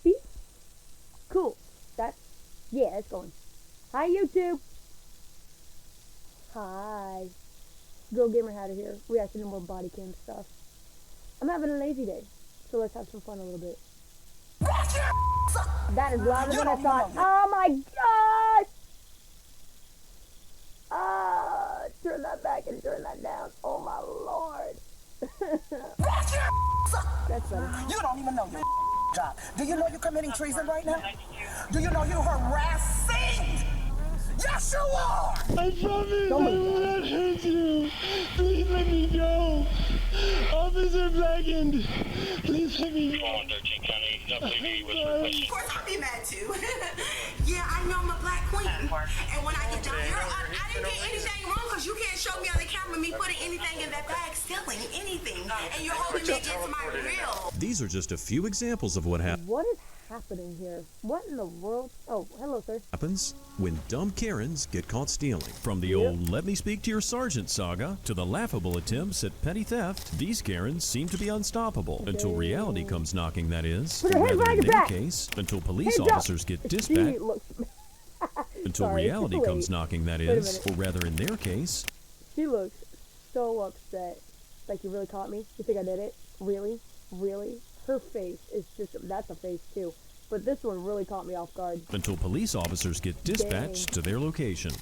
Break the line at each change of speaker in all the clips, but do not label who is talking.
Beep. Cool. Yeah, it's going. Hi, YouTube. Hi. Girl Gamer Hatter here. Reacting to more body cam stuff. I'm having a lazy day, so let's have some fun a little bit. That is louder than I thought. Oh my god! Turn that back and turn that down. Oh my lord. That's better.
You don't even know your job. Do you know you're committing treason right now? Do you know you're harassing? Yes, you are!
I promise I will not hurt you. Please let me go. Officer Blackened, please let me go.
13 County, WV was requesting.
Of course I'll be mad too. Yeah, I know I'm a black queen. And when I get down here, I didn't get anything wrong because you can't show me on the camera me putting anything in that bag, stealing anything. And you're holding me against my will.
These are just a few examples of what
What is happening here? What in the world? Oh, hello, sir.
happens when dumb Karens get caught stealing. From the old "let me speak to your sergeant" saga to the laughable attempts at petty theft, these Karens seem to be unstoppable until reality comes knocking, that is.
Put your
Or
hands
rather,
behind
in
your
their
back.
case, until police
Hands up.
officers get
She
dispatched.
looks...
Until
Sorry,
reality
wait.
comes knocking, that
Wait a
is. Or rather, in their case,
She looks so upset. Like, you really caught me? You think I did it? Really? Really? Her face is just... That's a face, too. But this one really caught me off guard.
until police officers get dispatched to their location.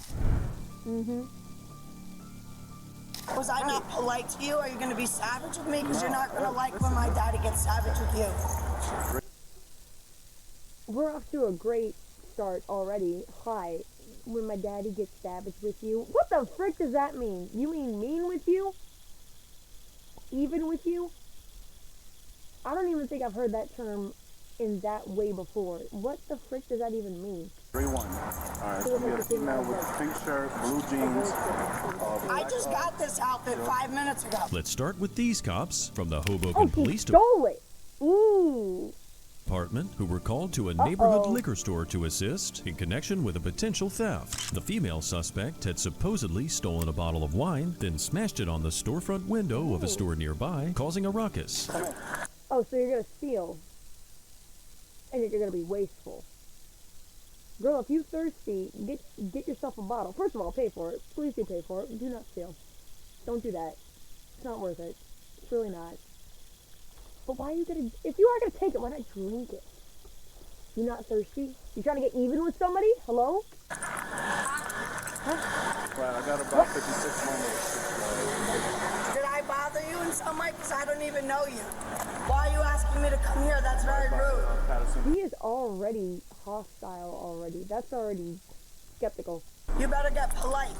Was I not polite to you? Are you going to be savage with me? Because you're not going to like when my daddy gets savage with you.
We're off to a great start already. Hi. When my daddy gets savage with you. What the frick does that mean? You mean with you? Even with you? I don't even think I've heard that term in that way before. What the frick does that even mean?
3-1. Alright, so we have a female with a pink shirt, blue jeans.
I just got this outfit 5 minutes ago.
Let's start with these cops from the Hoboken
Oh, he
Police
stole it! Ooh.
Department who were called to a neighborhood liquor store to assist in connection with a potential theft. The female suspect had supposedly stolen a bottle of wine, then smashed it on the storefront window of a store nearby, causing a ruckus.
Oh, so you're gonna steal. And you're gonna be wasteful. Girl, if you're thirsty, get yourself a bottle. First of all, pay for it. Please do pay for it. Do not steal. Don't do that. It's not worth it. It's really not. But why are you gonna... If you are gonna take it, why not drink it? You not thirsty? You trying to get even with somebody? Hello?
Right, I got about 56 moments.
Did I bother you in some way? Because I don't even know you. Why are you asking me to come here? That's very rude.
He is already hostile already. That's already skeptical.
You better get polite.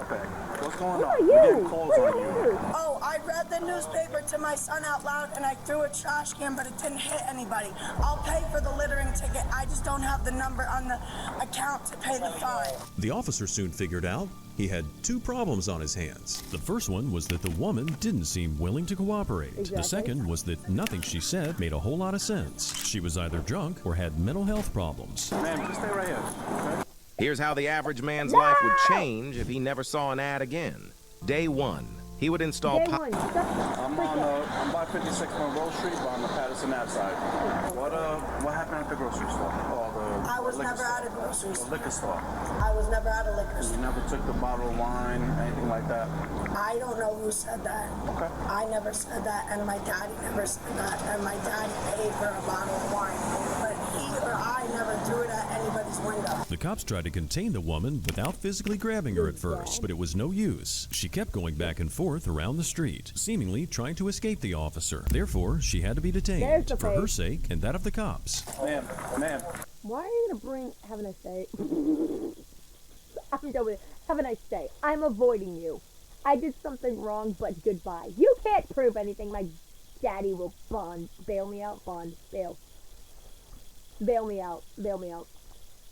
Okay, what's going
Who
on?
are
We're
you?
getting calls
Who
on
are
you.
you?
Oh, I read the newspaper to my son out loud and I threw a trash can, but it didn't hit anybody. I'll pay for the littering ticket. I just don't have the number on the account to pay the fine.
The officer soon figured out he had two problems on his hands. The first one was that the woman didn't seem willing to cooperate. The
Exactly.
second was that nothing she said made a whole lot of sense. She was either drunk or had mental health problems.
Ma'am, just stay right here. Okay?
Here's how the average man's life would change if he never saw an ad again. Day 1, he would install
Day one. Shut the
I'm
frick
on
up.
I'm by 56 Monroe Street, but on the Patterson Ave side. What happened at the grocery store?
I was
liquor
never
store.
at a grocery
The
store.
liquor store.
I was never at a liquor
You
store.
never took the bottle of wine, anything like that?
I don't know who said that.
Okay.
I never said that, and my daddy never said that, and my daddy paid for a bottle of wine. But he or I never threw it at anybody's window.
The cops tried to contain the woman without physically grabbing her at first, but it was no use. She kept going back and forth around the street, seemingly trying to escape the officer. Therefore, she had to be
There's
detained
the
for her
face.
sake and that of the cops.
Ma'am,
Why are you gonna bring... Have a nice day. I'm done with it. Have a nice day. I'm avoiding you. I did something wrong, but goodbye. You can't prove anything. My daddy will bond. Bail me out, bond. Bail. Bail me out. Bail me out.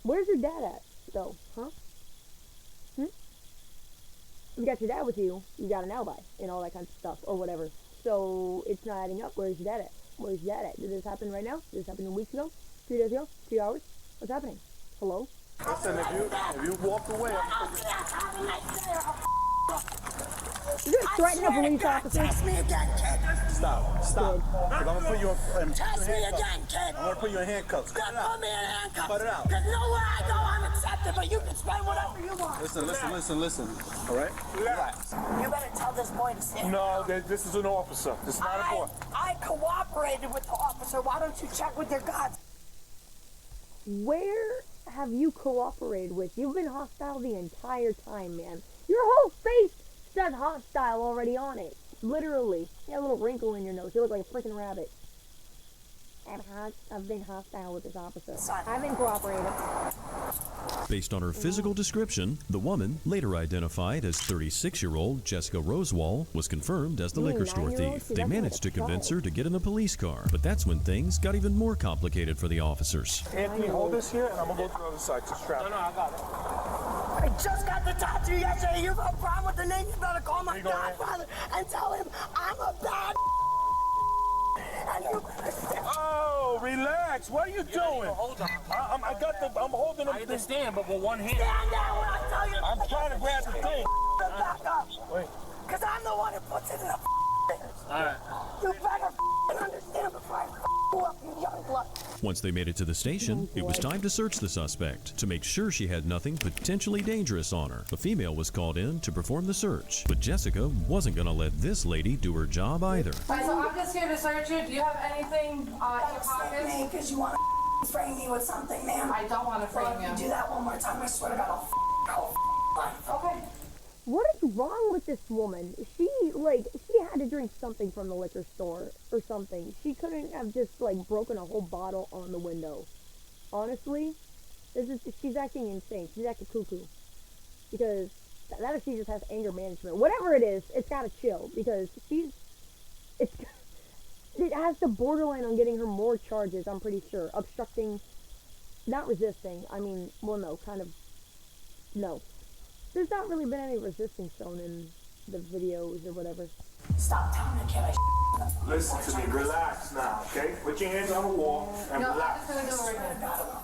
Where's your dad at, though? Huh? You got your dad with you. You got an alibi and all that kind of stuff, or whatever. So, it's not adding up. Where's your dad at? Where's your dad at? Did this happen right now? Did this happen weeks ago? 3 days ago? 3 hours? What's happening? Hello?
listen, if you walk away,
You're gonna threaten a police officer?
Test me again, kid.
Stop. Stop. 'Cause I'm gonna put you in
Test me
handcuffs.
again, kid.
I'm gonna put you in handcuffs. Cut it out.
Put me in handcuffs.
Cut it out.
Because nowhere I go, I'm accepted, but you can spend whatever you want.
Listen. All right? Relax.
You better tell this boy to sit
No,
down.
this is an officer. This is not a boy.
I cooperated with the officer. Why don't you check with your guards?
Where have you cooperated with? You've been hostile the entire time, man. Your whole face says hostile already on it. Literally. You have a little wrinkle in your nose. You look like a freaking rabbit. I've been hostile with this officer. I've been cooperating.
Based on her physical description, the woman, later identified as 36-year-old Jessica Rosewall, was confirmed as the
You mean
liquor store
9-year-old?
thief.
See,
They
that's
managed to
like a
convince
child.
her to get in the police car, but that's when things got even more complicated for the officers.
Anthony, hold this here, and I'm gonna go to the other side. Just strap. No, I got it.
I just got to talk to you yesterday. You have a problem with the name? You better call my
You go ahead.
godfather and tell him I'm a bad. And you.
Oh, relax. What are you doing? Hold on. I'm holding him.
I understand, but with one hand.
Stand down when I tell you.
I'm trying to grab the thing.
Back up.
Wait.
Because I'm the one who puts it in the thing.
All right.
You better understand before I you up, you young blood.
Once they made it to the station, it was time to search the suspect to make sure she had nothing potentially dangerous on her. A female was called in to perform the search, but Jessica wasn't going to let this lady do her job either.
Alright, so I'm just here to search you. Do you have anything in your pockets?
Because you want to frame me with something, ma'am.
I don't want to frame
If you
you.
do that one more time, I swear to God, I'll life.
Okay.
What is wrong with this woman? She had to drink something from the liquor store or something. She couldn't have just, broken a whole bottle on the window. Honestly, she's acting insane. She's acting cuckoo. Because that or she just has anger management. Whatever it is, it's gotta chill. Because it has the borderline on getting her more charges, I'm pretty sure. Obstructing, not resisting. No. There's not really been any resistance shown in the videos or whatever.
Stop telling me, kid.
Listen to me. Relax now, okay? Put your hands on the wall and
No, I'm
relax.
just gonna do it right now.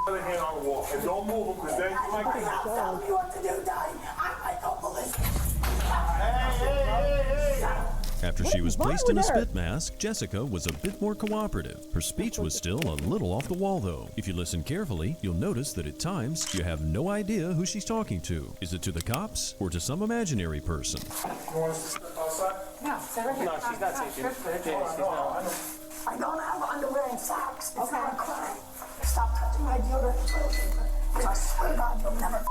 Other hand on the wall and don't move them because then you might
I'm
get.
not telling you what to do, Daddy. I don't believe you.
Hey.
After she was
wrong
placed in a
with her?
spit mask, Jessica was a bit more cooperative. Her speech was still a little off the wall, though. If you listen carefully, you'll notice that at times you have no idea who she's talking to. Is it to the cops or to some imaginary person?
You want us to step outside?
No, stay right here.
No, she's not taking it.
I don't have underwear and socks. It's not a crime. Stop touching my deodorant and toilet paper. Because I swear to God, you'll never.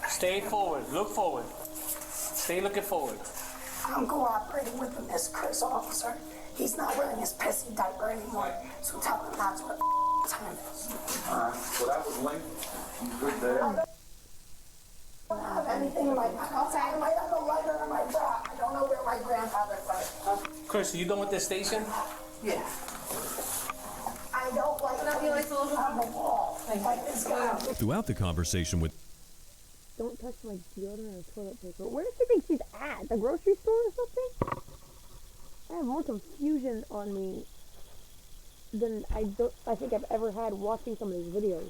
Stay forward. Look forward. Stay looking forward.
I'm cooperating with the Miss Chris officer. He's not wearing his pissy diaper anymore. So tell him that's what time is.
So that was late. Good day.
I don't have anything in my pocket. I might have a lighter in my bra. I don't know where my grandfather put it.
Chris, are you done with this station?
Yeah. I don't like to on the wall like this guy.
Throughout the conversation with
Don't touch my deodorant or toilet paper. Where does she think she's at? The grocery store or something? I have more confusion on me than I think I've ever had watching some of these videos.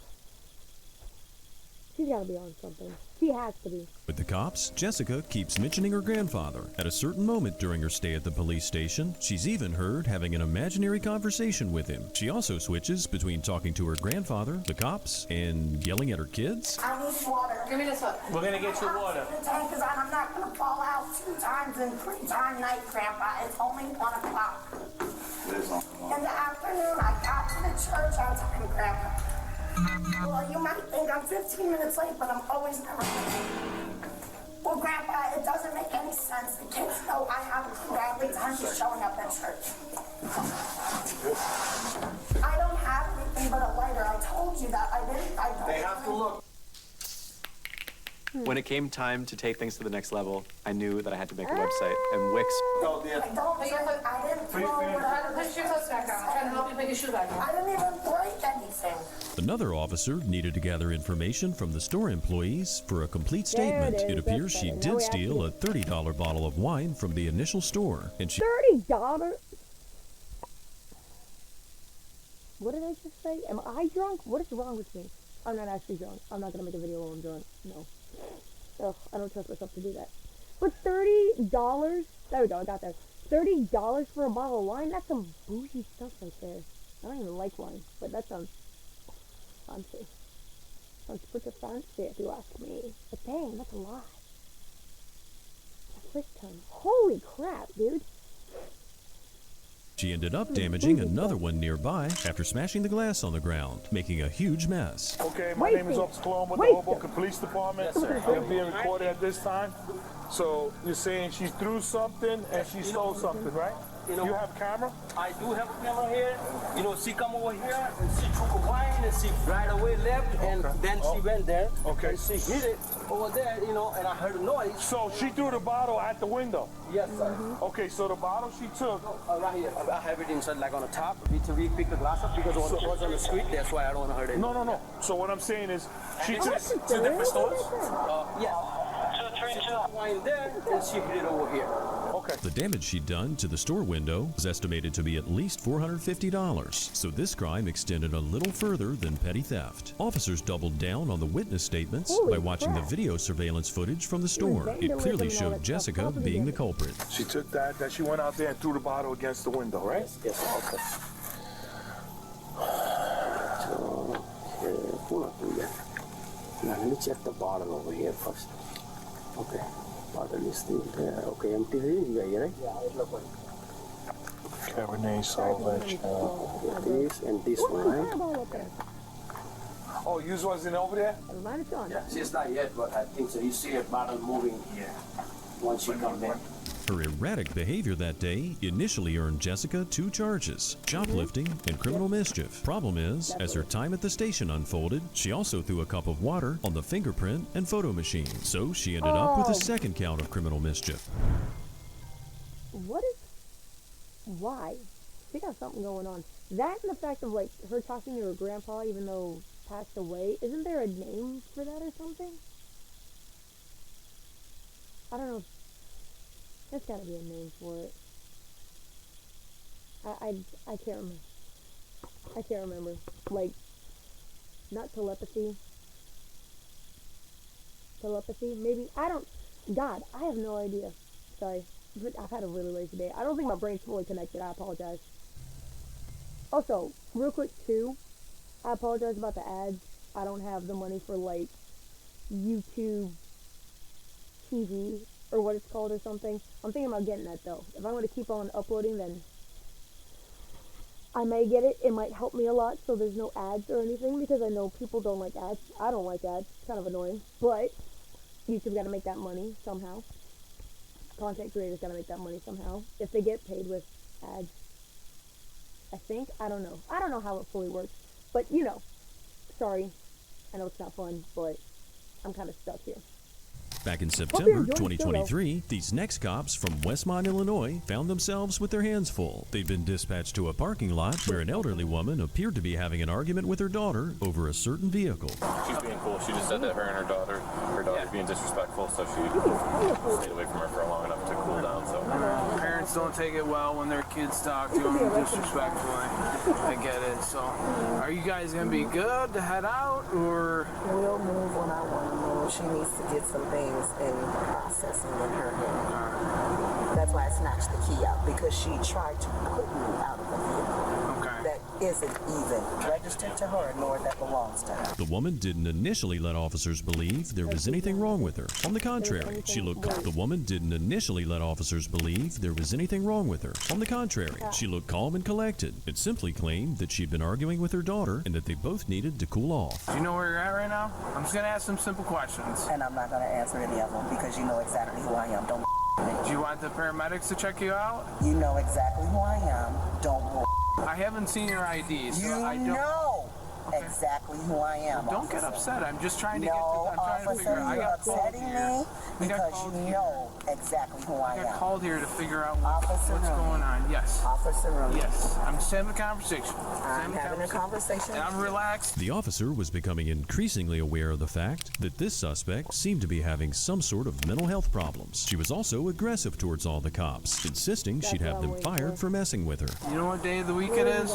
She's gotta be on something. She has to be.
With the cops, Jessica keeps mentioning her grandfather. At a certain moment during her stay at the police station, she's even heard having an imaginary conversation with him. She also switches between talking to her grandfather, the cops, and yelling at her kids.
I need water.
Give me this one.
We're gonna get you water.
Because I'm not going to fall out 2 times in 3-time night, Grandpa. It's only 1 o'clock. In the afternoon, I got to the church on time, Grandpa. Well, you might think I'm 15 minutes late, but I'm always never late. Well, Grandpa, it doesn't make any sense. The kids know I have a clue how many times you're showing up at church. I don't have anything but a lighter. I told you that. I don't.
They have to look.
When it came time to take things to the next level, I knew that I had to make a website, and Wix.
No, dear.
I didn't throw whatever.
Put your clothes back on. I'm trying to help you put your shoe back on.
I didn't even break anything.
Another officer needed to gather information from the store employees for a complete statement.
There it is.
It appears
That's
she
better. Now
did
we have
steal
to-
a $30 bottle of wine from the initial store, and she
$30? What did I just say? Am I drunk? What is wrong with me? I'm not actually drunk. I'm not gonna make a video while I'm drunk. No. Ugh, I don't trust myself to do that. But $30? There we go, I got that. $30 for a bottle of wine? That's some bougie stuff right there. I don't even like wine, but that sounds fancy. Sounds pretty fancy if you ask me. But dang, that's a lot. A frick ton. Holy crap, dude.
She ended up damaging another one nearby after smashing the glass on the ground, making a huge mess.
Okay, my name is Officer Cologne with the Hoboken Police Department. Yes, sir. I'm being recorded at this time. So you're saying she threw something and she stole something, right? You have a camera?
I do have a camera here. You know, she come over here and she took a wine and she right away left and then she went there. Okay. And she hit it over there, you know, and I heard a noise.
So she threw the bottle at the window?
Yes, sir.
Okay, so the bottle she took.
Right here. I have it inside, like on the top. We pick the glass up because when it was on the street, that's why I don't want to hurt it.
No. So what I'm saying is, she took
two different stores? Yeah. She took wine there and she hit it over here.
Okay.
The damage she'd done to the store window was estimated to be at least $450, so this crime extended a little further than petty theft. Officers doubled down on the witness statements by watching the video surveillance footage from the store. It clearly showed Jessica being the culprit.
She took that, then she went out there and threw the bottle against the window, right?
Yes, okay. Now let me check the bottle over here first. Okay. Bottle is still there. Okay, empty here, right? Yeah, it looks like.
Cabernet Sauvignon.
This and this one, right?
Oh, yours wasn't over there?
Yeah, she's not yet, but I think so. You see a bottle moving here once she comes in.
Her erratic behavior that day initially earned Jessica 2 charges, shoplifting and criminal mischief. Problem is, as her time at the station unfolded, she also threw a cup of water on the fingerprint and photo machine, so she ended up with a second count of criminal mischief.
Why? She got something going on. That and the fact of, like, her talking to her grandpa even though passed away, isn't there a name for that or something? I don't know. There's gotta be a name for it. I can't remember. I can't remember. Like, not telepathy. Telepathy, maybe? God, I have no idea. Sorry. But I've had a really lazy day. I don't think my brain's fully connected. I apologize. Also, real quick too, I apologize about the ads. I don't have the money for, like, YouTube TV or what it's called or something. I'm thinking about getting that though. If I'm going to keep on uploading, then I may get it. It might help me a lot so there's no ads or anything, because I know people don't like ads. I don't like ads. It's kind of annoying. But YouTube got to make that money somehow. Content creators got to make that money somehow. If they get paid with ads. I think. I don't know. I don't know how it fully works. But, you know. Sorry. I know it's not fun, but I'm kind of stuck here.
Back in September 2023, these next cops from Westmont, Illinois, found themselves with their hands full. They'd been dispatched to a parking lot where an elderly woman appeared to be having an argument with her daughter over a certain vehicle.
She's being cool. She just said that her and her daughter's being disrespectful, so she stayed away from her for long enough to cool down. So
parents don't take it well when their kids talk to them disrespectfully. I get it. So, are you guys gonna be good to head out, or?
We'll move when I want to move. She needs to get some things in processing in her head. That's why I snatched the key out, because she tried to put me out of the vehicle. That isn't even registered to her, nor that belongs to her.
The woman didn't initially let officers believe there was anything wrong with her. On the contrary, she looked calm. The woman didn't initially let officers believe there was anything wrong with her. On the contrary, she looked calm and collected. It simply claimed that she'd been arguing with her daughter and that they both needed to cool off.
Do you know where you're at right now? I'm just gonna ask some simple questions.
And I'm not gonna answer any of them because you know exactly who I am. Don't.
Do you want the paramedics to check you out?
You know exactly who I am. Don't.
I haven't seen your ID, so I don't
know exactly who I am.
Don't get upset. I'm just trying to get to. I'm trying to figure out. I got called here
because you know exactly who I am.
I got called here to figure out what's going on. Yes.
Officer Rooney.
Yes. I'm just having a conversation.
I'm having a conversation.
And I'm relaxed.
The officer was becoming increasingly aware of the fact that this suspect seemed to be having some sort of mental health problems. She was also aggressive towards all the cops, insisting she'd have them fired for messing with her.
You know what day of the week it is?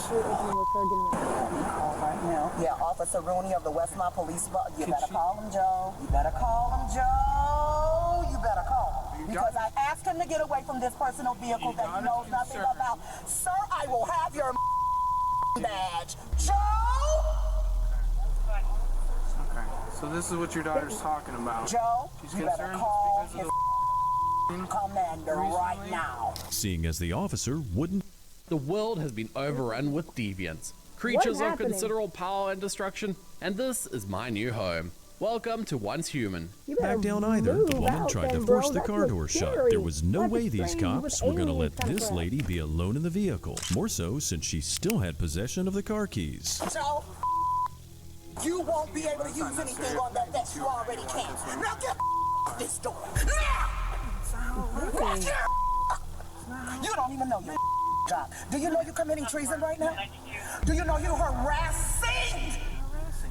Yeah, Officer Rooney of the Westmont Police. You better call him, Joe. You better call him, Joe. You better call him. because I asked him to get away from this personal vehicle that he knows nothing about. Sir, I will have your badge. Joe!
Okay, so this is what your daughter's talking about.
Joe,
she's
you better
concerned
call
because of
his commander right now.
Seeing as the officer wouldn't.
The world has been overrun with deviants, creatures of considerable power and destruction, and this is my new home. Welcome to Once Human.
Back down either. The woman tried to force the car door shut. There was no way these cops were going to let this lady be alone in the vehicle. More so since she still had possession of the car keys.
Joe, you won't be able to use anything on that you already can. Now get this door. Now! You don't even know your job. Do you know you're committing treason right now? Do you know you're harassing?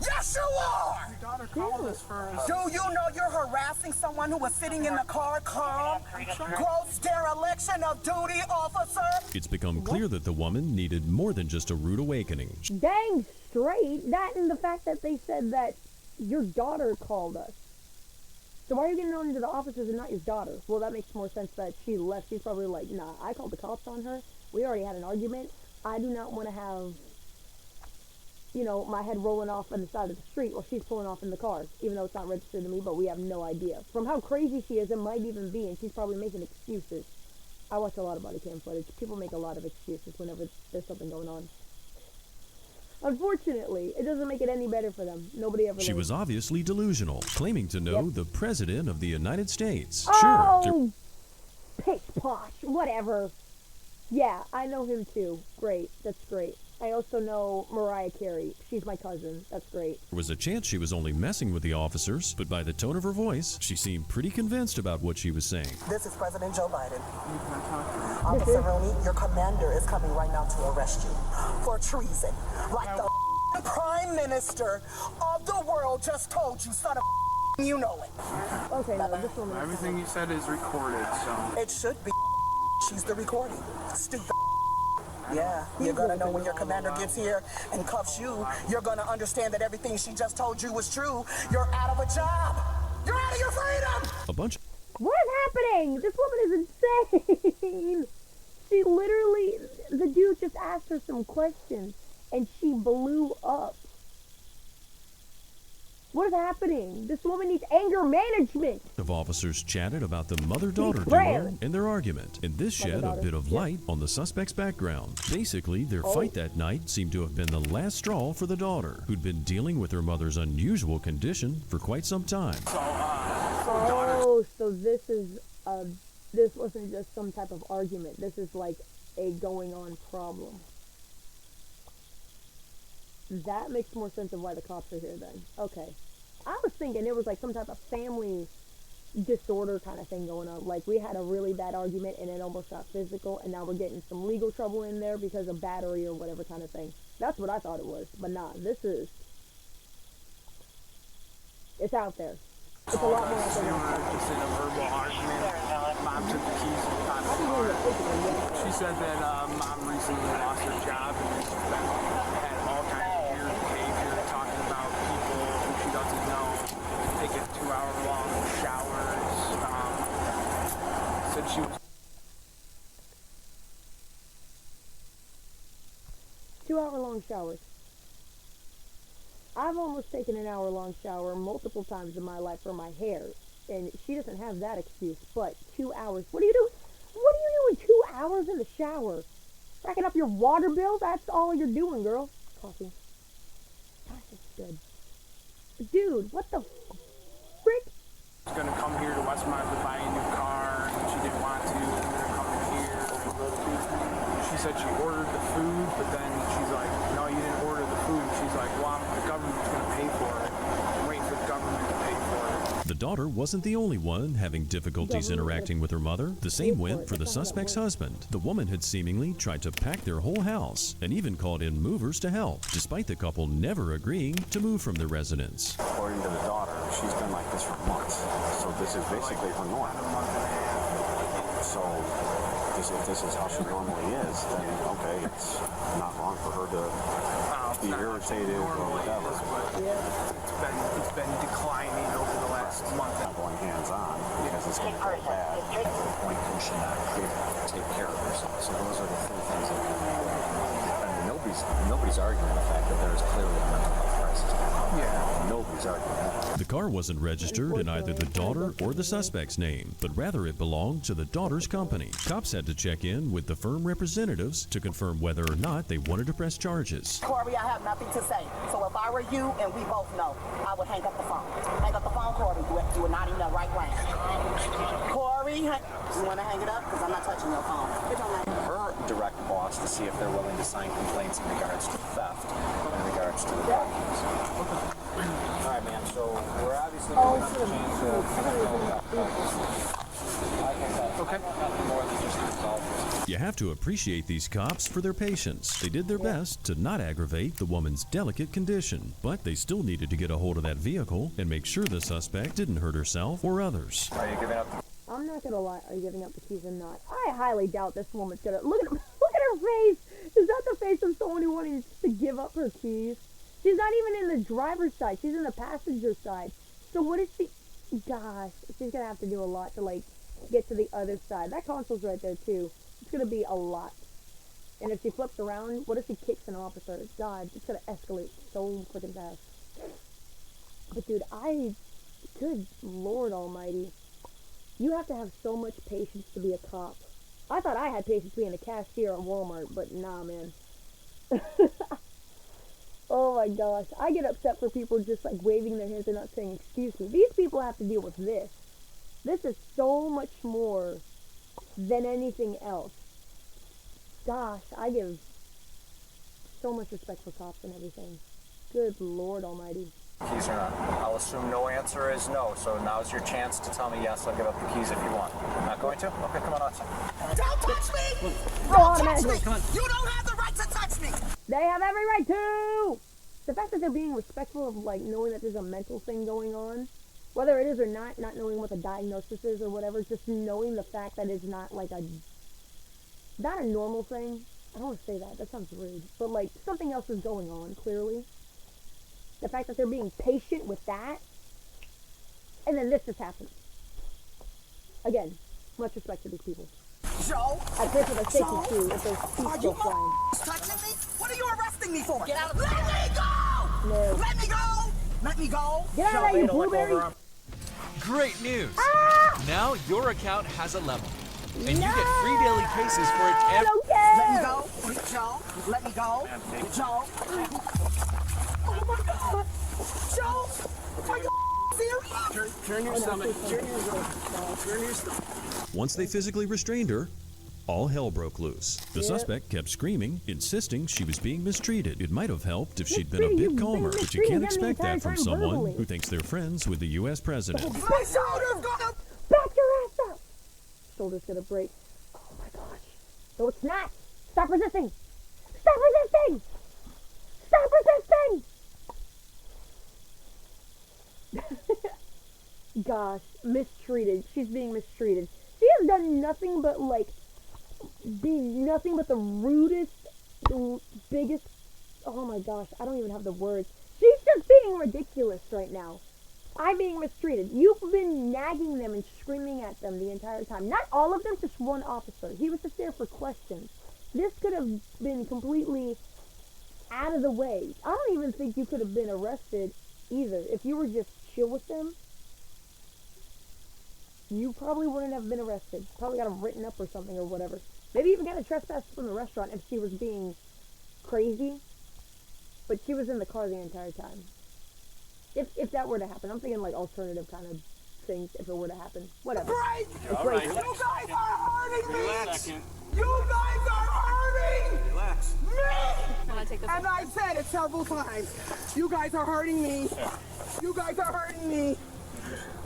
Yes, you are!
Your daughter called us first.
Do you know you're harassing someone who was sitting in the car calm? Gross dereliction of duty, officer!
It's become clear that the woman needed more than just a rude awakening.
Dang straight. That and the fact that they said that your daughter called us. So why are you getting on to the officers and not your daughter? Well, that makes more sense that she left. She's probably like, nah, I called the cops on her. We already had an argument. I do not want to have, you know, my head rolling off on the side of the street while she's pulling off in the car, even though it's not registered to me, but we have no idea. From how crazy she is, it might even be, and she's probably making excuses. I watch a lot of body cam footage. People make a lot of excuses whenever there's something going on. Unfortunately, it doesn't make it any better for them. Nobody ever
She was obviously delusional, claiming to know the President of the United States.
Oh,
Sure.
pish posh, whatever. Yeah, I know him too. Great, that's great. I also know Mariah Carey. She's my cousin. That's great.
There was a chance she was only messing with the officers, but by the tone of her voice, she seemed pretty convinced about what she was saying.
This is President Joe Biden. Officer Rooney, your commander is coming right now to arrest you for treason. Like the Prime Minister of the world just told you, son of you know it.
Okay, no, this one.
Everything you said is recorded, so.
It should be. She's the recording. Stupid. Yeah, you're gonna know when your commander gets here and cuffs you, you're gonna understand that everything she just told you was true. You're out of a job. You're out of your freedom.
A bunch.
What is happening? This woman is insane. She literally, the dude just asked her some questions and she blew up. What is happening? This woman needs anger management.
Of officers chatted about the mother-daughter duo and their argument, and this shed a bit of light on the suspect's background. Basically, their fight that night seemed to have been the last straw for the daughter, who'd been dealing with her mother's unusual condition for quite some time.
Oh, so this wasn't just some type of argument. This is like a going-on problem. That makes more sense of why the cops are here then. Okay. I was thinking it was like some type of family disorder kind of thing going on. Like we had a really bad argument and it almost got physical and now we're getting some legal trouble in there because of battery or whatever kind of thing. That's what I thought it was. But nah, it's out there. It's a lot more out there.
Just in a verbal argument. Mom took the keys out of the car. She said that mom recently lost her job and she's had all kinds of weird behavior, talking about people who she doesn't know, taking 2-hour-long showers. Said she was
2-hour-long showers. I've almost taken an hour-long shower multiple times in my life for my hair, and she doesn't have that excuse, but 2 hours. What are you doing? What are you doing 2 hours in the shower? Racking up your water bill? That's all you're doing, girl. Coffee. Gosh, it's good. Dude, what the frick?
She's going to come here to Westmont to buy a new car, and she didn't want to. We're coming here. She said she ordered the food, but then she's like, no, you didn't order the food. She's like, well, the government's going to pay for it. I'm waiting for the government to pay for it.
The daughter wasn't the only one having difficulties interacting with her mother. The same went for the suspect's husband. The woman had seemingly tried to pack their whole house and even called in movers to help, despite the couple never agreeing to move from their residence.
According to the daughter, she's been like this for months. So this is basically her norm. So if this is how she normally is, then okay, it's not wrong for her to be irritated or whatever.
it's been declining over the last month.
Not going hands-on because it's going to go bad to the point where she not take care of herself. So those are the three things that I mean, nobody's arguing the fact that there is clearly a mental health crisis going on. Yeah. Nobody's arguing that.
The car wasn't registered in either the daughter or the suspect's name, but rather it belonged to the daughter's company. Cops had to check in with the firm representatives to confirm whether or not they wanted to press charges.
Corey, I have nothing to say. So if I were you, and we both know, I would hang up the phone. Hang up the phone, Corey. You are not in the right lane. Corey, you want to hang it up? Because I'm not touching your phone.
Her direct boss to see if they're willing to sign complaints in regards to theft, in regards to the drug use.
All right, man. So we're obviously going to change
You have to appreciate these cops for their patience. They did their best to not aggravate the woman's delicate condition, but they still needed to get a hold of that vehicle and make sure the suspect didn't hurt herself or others.
Are you giving up?
I'm not gonna lie. Are you giving up the keys or not? I highly doubt this woman's gonna look at her face. Is that the face of someone who wanted to give up her keys? She's not even in the driver's side. She's in the passenger side. So what is she? Gosh, she's gonna have to do a lot to like get to the other side. That console's right there too. It's gonna be a lot. And if she flips around, what if she kicks an officer? God, it's gonna escalate so freaking fast. But dude, good Lord Almighty, you have to have so much patience to be a cop. I thought I had patience being a cashier at Walmart, but nah, man. Oh my gosh, I get upset for people just like waving their hands and not saying excuse me. These people have to deal with this. This is so much more than anything else. Gosh, I give so much respect for cops and everything. Good Lord Almighty.
Keys or not? I'll assume no answer is no, so now's your chance to tell me yes, I'll give up the keys if you want. Not going to? Okay, come on outside.
Don't touch me!
Don't touch me!
Come on. You don't have the right to touch me!
They have every right to! The fact that they're being respectful of, like, knowing that there's a mental thing going on, whether it is or not knowing what the diagnosis is or whatever, just knowing the fact that it's not, like, not a normal thing. I don't want to say that. That sounds rude. But, like, something else is going on, clearly. The fact that they're being patient with that, and then this just happened. Again, much respect to these people.
Joe?
I pray for their safety too, if there's teeth still flying.
Touching me? What are you arresting me for? Get out of the Let me go!
No.
Let me go! Let me go!
Get out of there, you blueberry!
Great news!
Ah!
Now your account has a level. And you get free daily cases for it every...
Let me go! Joe! Let me go! Joe! Oh my God! Joe! Are you serious?
Turn your stomach. Turn your stomach.
Once they physically restrained her, all hell broke loose. The suspect kept screaming, insisting she was being mistreated. It might have helped if she'd been a bit calmer, but you can't expect that from someone who thinks they're friends with the U.S. president.
My shoulder's gonna...
Back your ass up! Shoulder's gonna break. Oh my gosh. No, it's not! Stop resisting! Stop resisting! Stop resisting! Gosh, mistreated. She's being mistreated. She has done nothing but, like, be nothing but the rudest, the biggest, oh my gosh, I don't even have the words. She's just being ridiculous right now. I'm being mistreated. You've been nagging them and screaming at them the entire time. Not all of them, just one officer. He was just there for questions. This could have been completely out of the way. I don't even think you could have been arrested either. If you were just chill with them, you probably wouldn't have been arrested. Probably got them written up or something or whatever. Maybe even got a trespass from the restaurant if she was being crazy. But she was in the car the entire time. If that were to happen. I'm thinking like alternative kind of things if it were to happen. Whatever.
Right.
It's
All right.
crazy.
You guys are hurting me!
Relax.
You guys are hurting
Relax.
me! And I said it several times. You guys are hurting me. You guys are hurting me.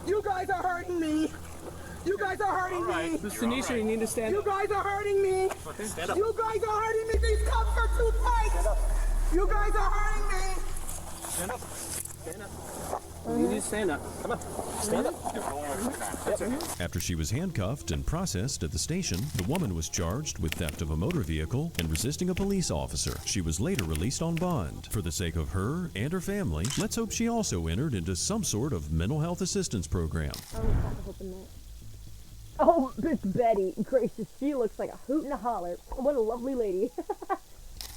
You guys are hurting me. You guys are hurting me.
Miss Tanisha, you need to stand
You
up.
guys are hurting me.
Stand up.
You guys are hurting me. These cuffs are too tight. You guys are hurting me.
Stand up.
Stand up. You need to stand up. Come on. Stand up.
After she was handcuffed and processed at the station, the woman was charged with theft of a motor vehicle and resisting a police officer. She was later released on bond. For the sake of her and her family, let's hope she also entered into some sort of mental health assistance program.
Oh, Miss Betty, gracious, she looks like a hoot and a holler. What a lovely lady.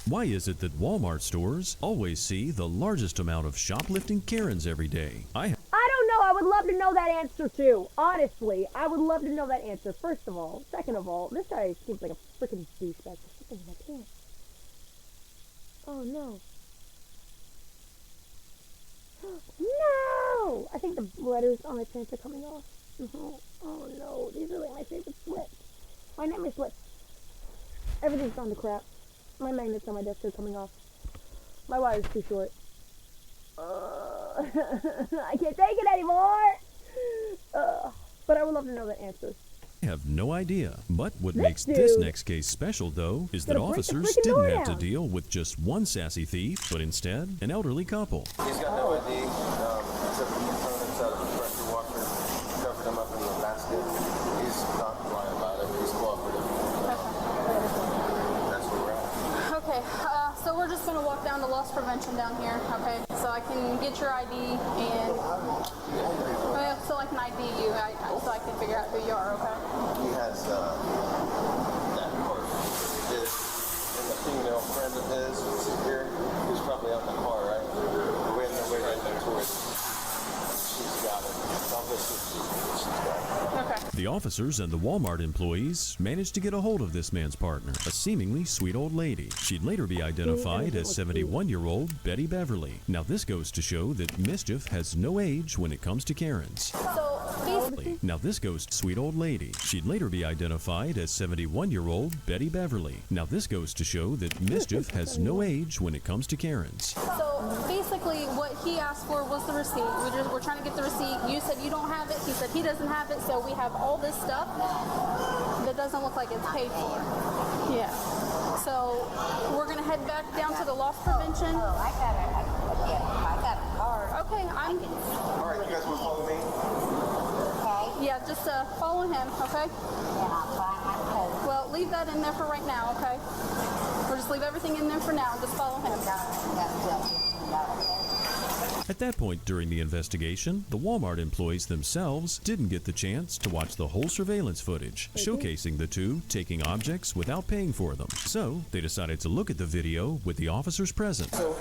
Why is it that Walmart stores always see the largest amount of shoplifting Karens every day?
I don't know. I would love to know that answer too. Honestly, I would love to know that answer. First of all, second of all, this guy seems like a freaking douchebag. Something in my pants. Oh no. No! I think the letters on my pants are coming off. Oh no, these are like my favorite slips. My nightmare slips. Everything's gone to crap. My magnets on my desk are coming off. My wire's too short. I can't take it anymore! But I would love to know the answer.
I have no idea. But what makes this next case special, though, is that officers didn't have to deal with just one sassy thief, but instead an elderly couple.
He's got no ID. Except for the components out of the pressure washer. Covered him up in the basket. He's not lying about it. He's cooperative. That's where we're at.
Okay, so we're just going to walk down to loss prevention down here, okay? So I can get your ID and, so I can ID you, so I can figure out who you are, okay?
He has that part. And the female friend of his is here, who's probably out in the car, right? We're waiting their way right there towards. She's got it. She's got it.
Okay.
The officers and the Walmart employees managed to get a hold of this man's partner, a seemingly sweet old lady. She'd later be identified as 71-year-old Betty Beverly. Now this goes to show that mischief has no age when it comes to Karens.
So basically,
Now this goes to sweet old lady. She'd later be identified as 71-year-old Betty Beverly. Now this goes to show that mischief has no age when it comes to Karens.
so basically what he asked for was the receipt. We're trying to get the receipt. You said you don't have it. He said he doesn't have it. So we have all this stuff that doesn't look like it's paid for. Yeah. So we're gonna head back down to the loss prevention.
I got a card.
Okay, I'm.
All right, you guys want to follow me?
Okay.
Yeah, just follow him, okay?
And I'll find my code.
Well, leave that in there for right now, okay? Or just leave everything in there for now. Just follow him.
At that point during the investigation, the Walmart employees themselves didn't get the chance to watch the whole surveillance footage, showcasing the two taking objects without paying for them. So they decided to look at the video with the officers present.
So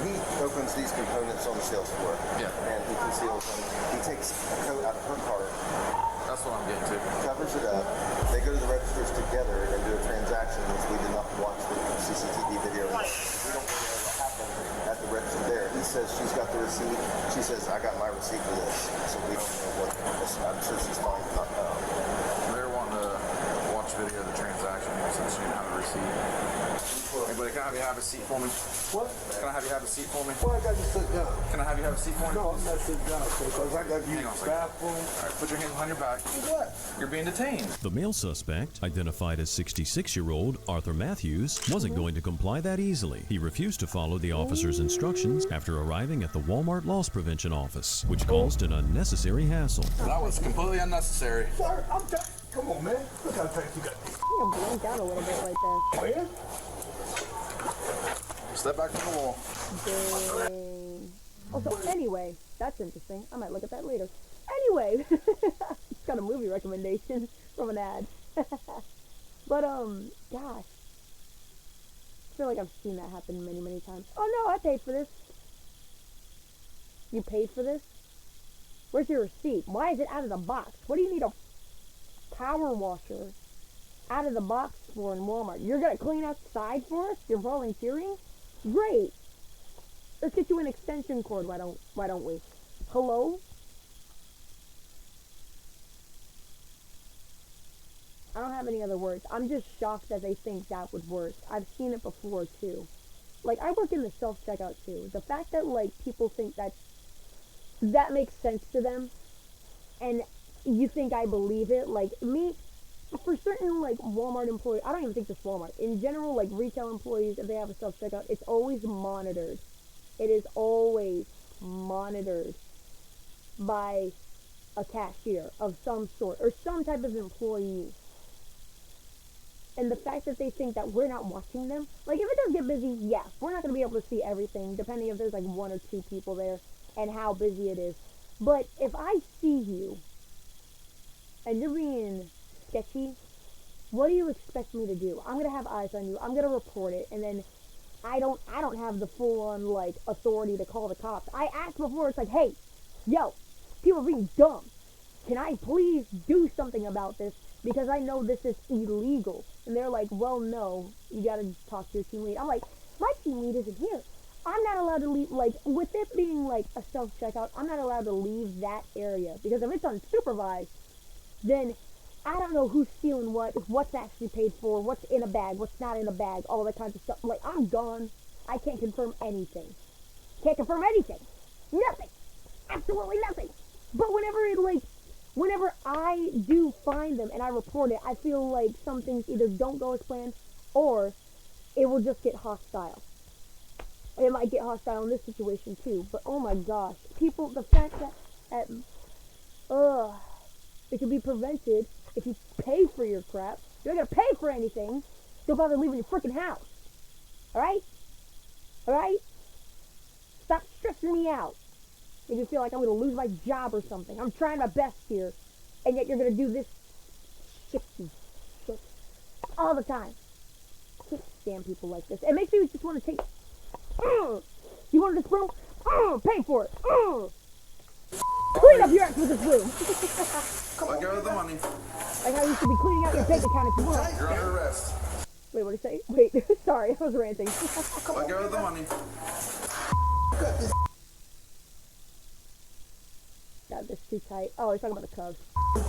he opens these components on the sales floor. Yeah. And he conceals them. He takes a coat out of her car.
That's what I'm getting to.
Covers it up. They go to the registers together and do a transaction, which we did not watch the CCTV video. We don't know what happened at the register there. He says she's got the receipt. She says, I got my receipt for this. So we don't know what. I'm sure she's fine.
They're wanting to watch video of the transaction since she didn't have a receipt. Anybody, can I have you have a seat for me?
What?
Can I have you have a seat for me?
Why I got you sit down?
Can I have you have a seat for me?
No, I'm not sitting down because I got you
Hang on a second.
bathroom.
All right, put your hands behind your back.
What?
You're being detained.
The male suspect, identified as 66-year-old Arthur Matthews, wasn't going to comply that easily. He refused to follow the officer's instructions after arriving at the Walmart Loss Prevention office, which caused an unnecessary hassle.
That was completely unnecessary.
Sir, come on, man. Look how tight you got.
I'm gonna blink out a little bit right there.
Man?
Step back from the wall.
Dang. Also, anyway, that's interesting. I might look at that later. Anyway, it's got a movie recommendation from an ad. But, gosh. I feel like I've seen that happen many, many times. Oh no, I paid for this. You paid for this? Where's your receipt? Why is it out of the box? What do you need a power washer out of the box for in Walmart? You're gonna clean outside for us? You're volunteering? Great. Let's get you an extension cord, why don't we? Hello? I don't have any other words. I'm just shocked that they think that would work. I've seen it before too. Like, I work in the self-checkout too. The fact that, like, people think that makes sense to them, and you think I believe it, like, me, for certain, like, Walmart employees, I don't even think just Walmart, in general, like, retail employees, if they have a self-checkout, it's always monitored. It is always monitored by a cashier of some sort or some type of employee. And the fact that they think that we're not watching them, like if it does get busy, yeah, we're not going to be able to see everything, depending if there's like 1 or 2 people there and how busy it is. But if I see you and you're being sketchy, what do you expect me to do? I'm going to have eyes on you. I'm going to report it, and then I don't have the full-on like authority to call the cops. I asked before, it's like, hey, yo, people are being dumb. Can I please do something about this? Because I know this is illegal. And they're like, well, no, you gotta talk to your team lead. I'm like, my team lead isn't here. I'm not allowed to leave, like, with it being like a self-checkout, I'm not allowed to leave that area. Because if it's unsupervised, then I don't know who's stealing what's actually paid for, what's in a bag, what's not in a bag, all that kinds of stuff. Like, I'm gone. I can't confirm anything. Can't confirm anything. Nothing. Absolutely nothing. But whenever I do find them and I report it, I feel like some things either don't go as planned or it will just get hostile. It might get hostile in this situation too. But oh my gosh, people, the fact that it can be prevented if you pay for your crap. You're not gonna pay for anything. Don't bother leaving your freaking house. Alright? Alright? Stop stressing me out. Make me feel like I'm gonna lose my job or something. I'm trying my best here. And yet you're gonna do this shit all the time. I can't stand people like this. It makes me just want to take... You wanted this broom? Pay for it. Clean up your act with this broom.
Come on, give her the money.
Like how you should be cleaning out your bank account if you want.
You're under arrest.
Wait, what did you say? Wait, sorry, I was ranting.
Come on, give her the money.
God, this is too tight. Oh, he's talking about the Cubs.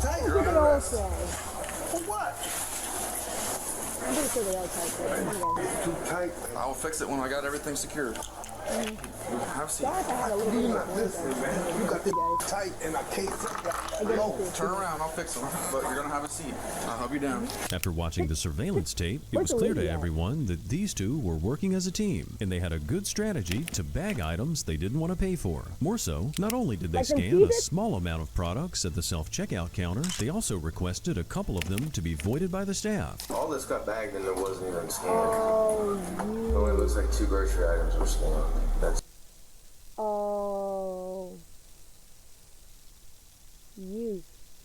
Tight, you're under arrest.
For what? I'm pretty sure they are tight.
It's too tight. I'll fix it when I got everything secured. Have a seat.
You got this tight and I can't.
Turn around, I'll fix them. But you're gonna have a seat. I'll help you down.
After watching the surveillance tape, it was clear to everyone that these two were working as a team, and they had a good strategy to bag items they didn't want to pay for. More so, not only did they scan a small amount of products at the self-checkout counter, they also requested a couple of them to be voided by the staff.
All this got bagged and it wasn't even scanned. It only looks like 2 grocery items were scanned. That's
you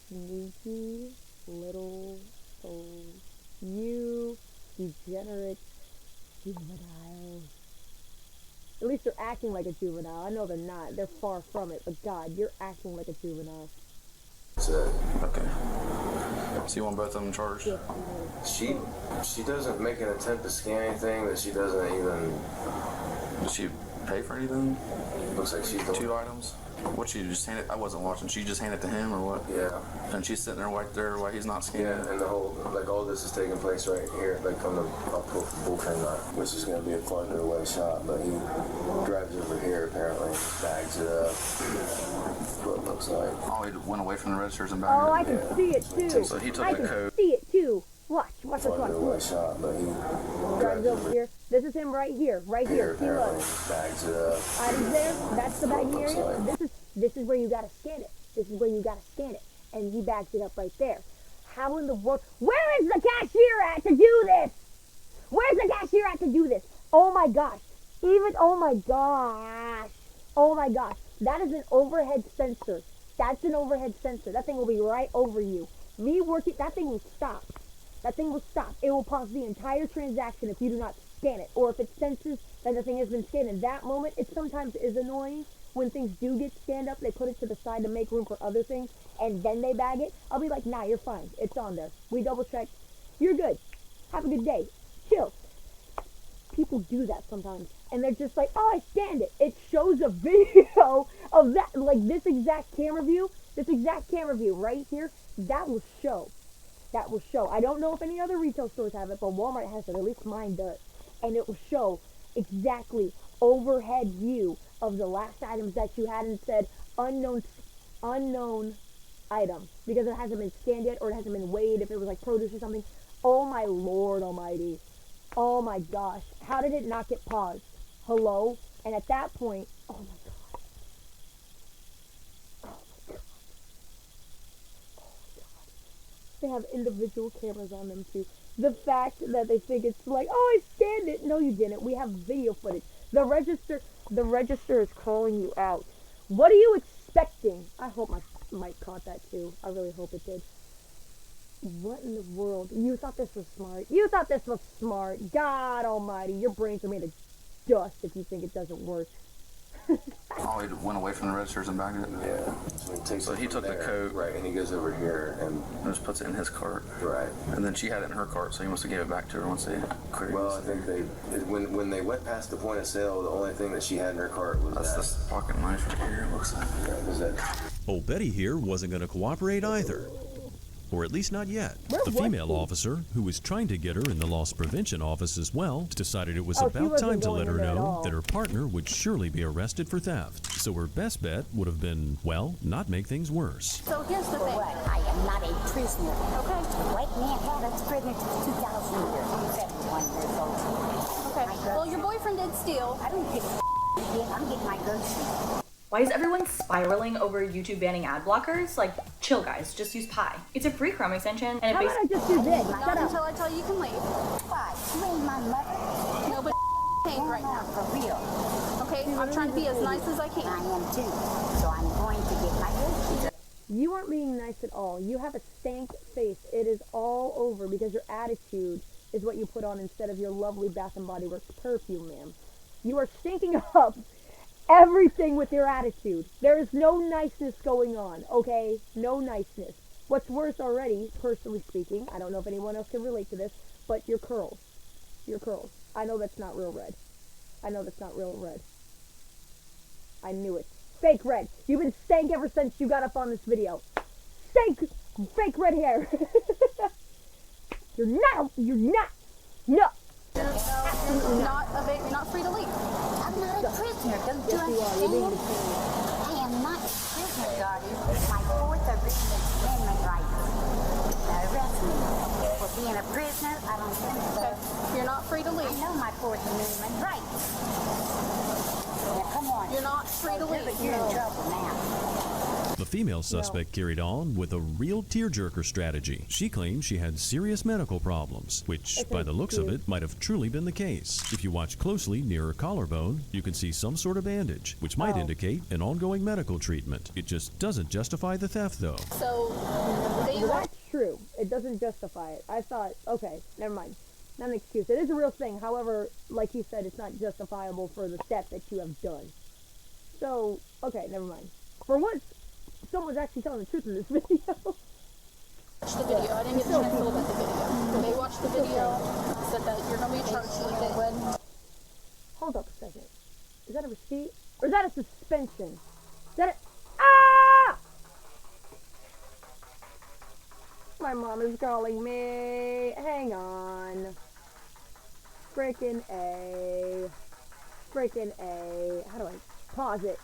sneaky little soul. You degenerate juvenile. At least they're acting like a juvenile. I know they're not. They're far from it. But God, you're acting like a juvenile.
Okay. So you want both of them charged?
Yeah.
She doesn't make an attempt to scan anything that she doesn't even...
Does she pay for anything?
Looks like she's
2 items. What, she just handed? I wasn't watching. She just handed it to him, or what?
Yeah.
And she's sitting there right there while he's not scanning.
Yeah, and the whole, like, all this is taking place right here. Like, on the bullpen lot, which is going to be a farther away shot, but he drives over here, apparently, bags it up. What it looks like.
Oh, he went away from the registers and back.
Oh, I can see it too.
So he took
I
the code.
can see it too. Watch this one.
Farther away shot, but he
drives over here. This is him right here. See
apparently,
what?
bags it up.
Items there. That's the bagging area. This is where you gotta scan it. This is where you gotta scan it. And he bags it up right there. How in the world? Where is the cashier at to do this? Where's the cashier at to do this? Oh my gosh. Oh my gosh. That is an overhead sensor. That's an overhead sensor. That thing will be right over you. Me working, that thing will stop. That thing will stop. It will pause the entire transaction if you do not scan it. Or if it senses that the thing has been scanned in that moment. It sometimes is annoying. When things do get scanned up, they put it to the side to make room for other things, and then they bag it. I'll be like, nah, you're fine. It's on there. We double checked. You're good. Have a good day. Chill. People do that sometimes, and they're just like, oh, I scanned it. It shows a video of that, like this exact camera view right here. That will show. I don't know if any other retail stores have it, but Walmart has it. At least mine does. And it will show exactly overhead view of the last items that you had and said unknown item because it hasn't been scanned yet or it hasn't been weighed if it was like produce or something. Oh my Lord almighty. Oh my gosh. How did it not get paused? Hello? And at that point, oh my God. they have individual cameras on them too. The fact that they think it's like, oh, I scanned it. No, you didn't. We have video footage. The register is calling you out. What are you expecting? I hope my mic caught that too. I really hope it did. What in the world? You thought this was smart. You thought this was smart. God almighty, your brains are made of dust if you think it doesn't work.
Oh, he went away from the registers and bagged it?
Yeah.
So he took the coat.
Right, and he goes over here and
just puts it in his cart.
Right.
And then she had it in her cart, so he must have gave it back to her once they cleared.
Well, I think when they went past the point of sale, the only thing that she had in her cart was
this pocket knife right here, it looks like.
Yeah, was that.
Old Betty here wasn't going to cooperate either. Or at least not yet. The female officer, who was trying to get her in the loss prevention office as well, decided it was about time to let her know that her partner would surely be arrested for theft. So her best bet would have been, well, not make things worse.
So here's the thing.
I am not a prisoner.
Okay.
The white man had us prisoner since 2000 years. I'm 71 years old.
Okay. Well, your boyfriend did steal.
I don't give a I'm getting my groceries.
Why is everyone spiraling over YouTube banning ad blockers? Like, chill guys, just use Pi. It's a free Chrome extension, and it
How about I just do this?
Not until I tell you you can leave.
Why? You ain't my mother.
Nobody paying right now.
For real.
Okay, I'm trying to be as nice as I can.
I am too. So I'm going to get my groceries.
You aren't being nice at all. You have a stank face. It is all over because your attitude is what you put on instead of your lovely Bath & Body Works perfume, ma'am. You are stinking up everything with your attitude. There is no niceness going on, okay? No niceness. What's worse already, personally speaking, I don't know if anyone else can relate to this, but your curls. Your curls. I know that's not real red. I know that's not real red. I knew it. Fake red. You've been stank ever since you got up on this video. Stank, fake red hair. You're not. No.
You're not free to leave.
I'm not a prisoner. Don't you understand? I am not a prisoner, Dottie. It's my Fourth Amendment right. Arrest me for being a prisoner. I don't think so.
You're not free to leave.
I know my Fourth Amendment rights. Now, come on.
You're not free to leave.
You're in trouble now.
The female suspect carried on with a real tearjerker strategy. She claimed she had serious medical problems, which, by the looks of it, might have truly been the case. If you watch closely near her collarbone, you can see some sort of bandage, which might indicate an ongoing medical treatment. It just doesn't justify the theft, though.
So,
that's true. It doesn't justify it. I thought, okay, never mind. Not an excuse. It is a real thing. However, like he said, it's not justifiable for the theft that you have done. So, okay, never mind. For once, someone's actually telling the truth in this video.
Watch the video. I didn't get a chance to look at the video. They watched the video, said that you're going to be charged with it.
Hold up a second. Is that a receipt? Or is that a suspension? Is that a... Ah! My mom is calling me. Hang on. Frickin' A. Frickin' A. How do I pause it?